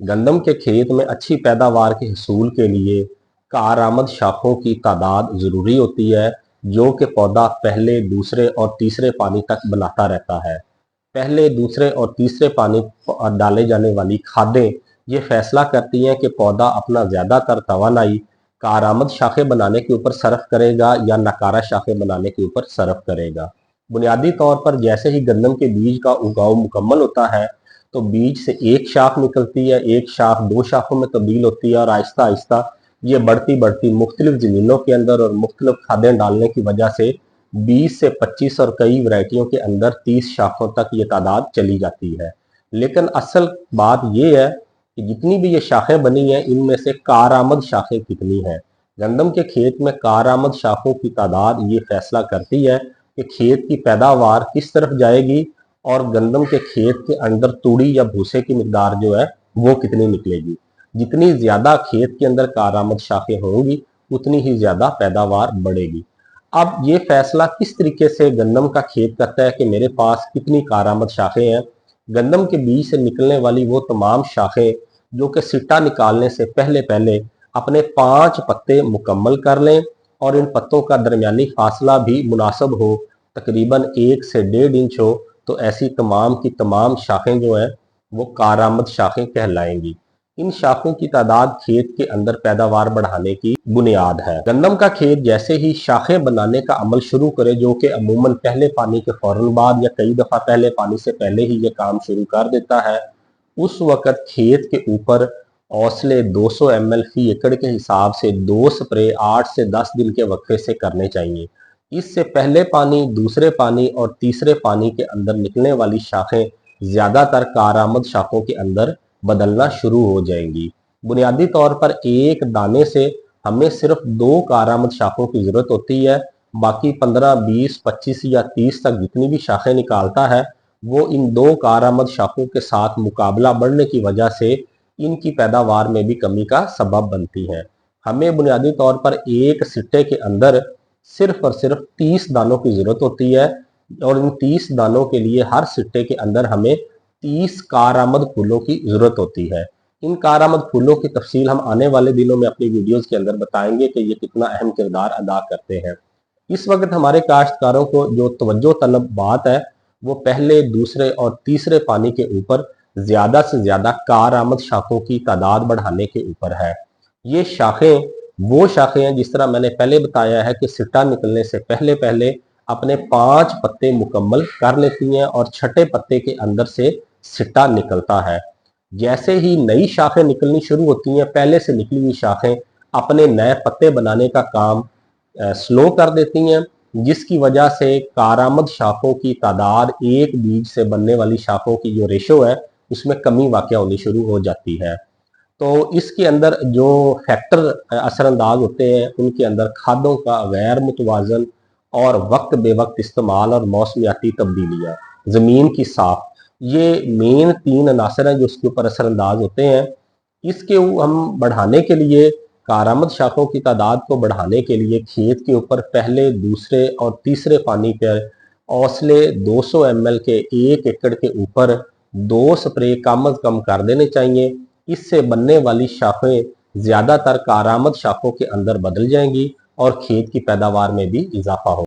गंदम के खेत में अच्छी पैदावार के हसूल के लिए कारआमद शाखों की तादाद ज़रूरी होती है, जो कि पौधा पहले, दूसरे और तीसरे पानी तक बनाता रहता है। पहले, दूसरे और तीसरे पानी पर डाले जाने वाली खादें ये फैसला करती हैं कि पौधा अपना ज़्यादातर तवानाई कारआमद शाखें बनाने के ऊपर सर्फ करेगा या नकारा शाखें बनाने के ऊपर सर्फ करेगा। बुनियादी तौर पर जैसे ही गंदम के बीज का उगाव मुकम्मल होता है तो बीज से एक शाख निकलती है, एक शाख दो शाखों में तब्दील होती है और आहिस्ता आहिस्ता ये बढ़ती बढ़ती मुख्तलिफ ज़मीनों के अंदर और मुख्तलिफ खादें डालने की वजह से 20 से 25 और कई वैरायटियों के अंदर 30 शाखों तक ये तादाद चली जाती है। लेकिन असल बात ये है कि जितनी भी ये शाखें बनी हैं इनमें से कारआमद शाखें कितनी हैं। गंदम के खेत में कारआमद शाखों की तादाद ये फैसला करती है कि खेत की पैदावार किस तरफ जाएगी और गंदम के खेत के अंदर तूड़ी या भूसे की मिकदार जो है वो कितनी निकलेगी। जितनी ज्यादा खेत के अंदर कारआमद शाखें होंगी उतनी ही ज्यादा पैदावार बढ़ेगी। अब ये फैसला किस तरीके से गंदम का खेत करता है कि मेरे पास कितनी कारआमद शाखें हैं। गंदम के बीज से निकलने वाली वो तमाम शाखें जो कि सिट्टा निकालने से पहले पहले अपने 5 पत्ते मुकम्मल कर लें और इन पत्तों का दरमियानी फासला भी मुनासिब हो, तकरीबन 1 से 1.5 इंच हो, तो ऐसी तमाम की तमाम शाखें जो हैं वो कारआमद शाखें कहलाएंगी। इन शाखों की तादाद खेत के अंदर पैदावार बढ़ाने की बुनियाद है। गंदम का खेत जैसे ही शाखें बनाने का अमल शुरू करे, जो कि अमूमन पहले पानी के फौरन बाद या कई दफा पहले पानी से पहले ही ये काम शुरू कर देता है, उस वक्त खेत के ऊपर औसले 200 ml फी एकड़ के हिसाब से 2 स्प्रे 8 से 10 दिन के वक्फे से करने चाहिए। इससे पहले पानी, दूसरे पानी और तीसरे पानी के अंदर निकलने वाली शाखें ज्यादातर कारआमद शाखों के अंदर बदलना शुरू हो जाएंगी। बुनियादी तौर पर एक दाने से हमें सिर्फ 2 कारआमद शाखों की जरूरत होती है। बाकी 15, 20, 25 या 30 तक जितनी भी शाखें निकालता है वो इन 2 कारआमद शाखों के साथ मुकाबला बढ़ने की वजह से इनकी पैदावार में भी कमी का सबब बनती है। हमें बुनियादी तौर पर एक सिट्टे के अंदर सिर्फ और सिर्फ 30 दानों की जरूरत होती है और इन 30 दानों के लिए हर सिट्टे के अंदर हमें 30 कारआमद फूलों की जरूरत होती है। इन कारआमद फूलों की तफसील हम आने वाले दिनों में अपनी वीडियोस के अंदर बताएंगे कि ये कितना अहम किरदार अदा करते हैं। इस वक्त हमारे काश्तकारों को जो तवज्जो तलब बात है वो पहले, दूसरे और तीसरे पानी के ऊपर ज्यादा से ज्यादा कारआमद शाखों की तादाद बढ़ाने के ऊपर है। ये शाखें वो शाखें हैं जिस तरह मैंने पहले बताया है कि सिट्टा निकलने से पहले पहले अपने 5 पत्ते मुकम्मल कर लेती हैं और छठे पत्ते के अंदर से सिट्टा निकलता है। जैसे ही नई शाखें निकलनी शुरू होती हैं, पहले से निकली हुई शाखें अपने नए पत्ते बनाने का काम स्लो कर देती हैं, जिसकी वजह से कारआमद शाखों की तादाद, एक बीज से बनने वाली शाखों की जो रेशो है उसमें कमी वाक़या होनी शुरू हो जाती है। तो इसके अंदर जो फैक्टर असरअंदाज होते हैं उनके अंदर खादों का गैर मुतवाजन और वक्त बेवक्त इस्तेमाल और मौसमियाती तब्दीलियाँ, ज़मीन की साख, ये मेन 3 अनासर हैं जो उसके ऊपर असरअंदाज होते हैं। इसके हम बढ़ाने के लिए, कारआमद शाखों की तादाद को बढ़ाने के लिए खेत के ऊपर पहले, दूसरे और तीसरे पानी पर औसले 200 ml के 1 एकड़ के ऊपर 2 स्प्रे कम अज कम कर देने चाहिए। इससे बनने वाली शाखें ज्यादातर कारआमद शाखों के अंदर बदल जाएंगी और खेत की पैदावार में भी इजाफा हो।